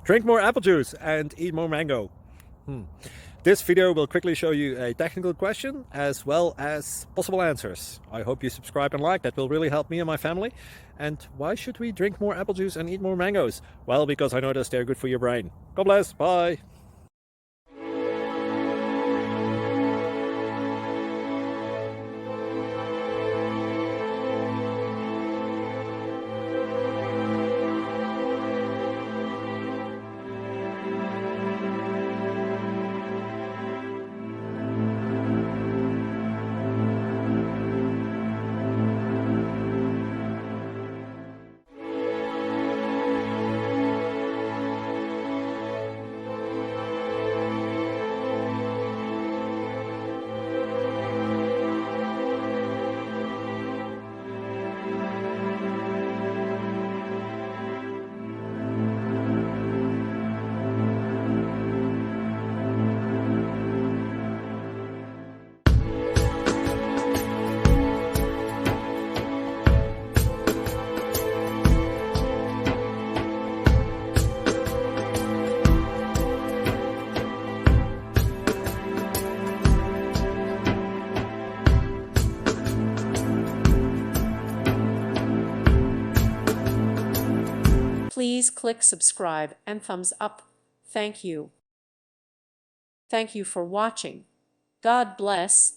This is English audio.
Drink more apple juice and eat more mango. This video will quickly show you a technical question as well as possible answers. I hope you subscribe and like, that will really help me and my family. And why should we drink more apple juice and eat more mangoes? Well, because I noticed they're good for your brain. God bless, bye. Please click subscribe and thumbs up. Thank you. Thank you for watching. God bless.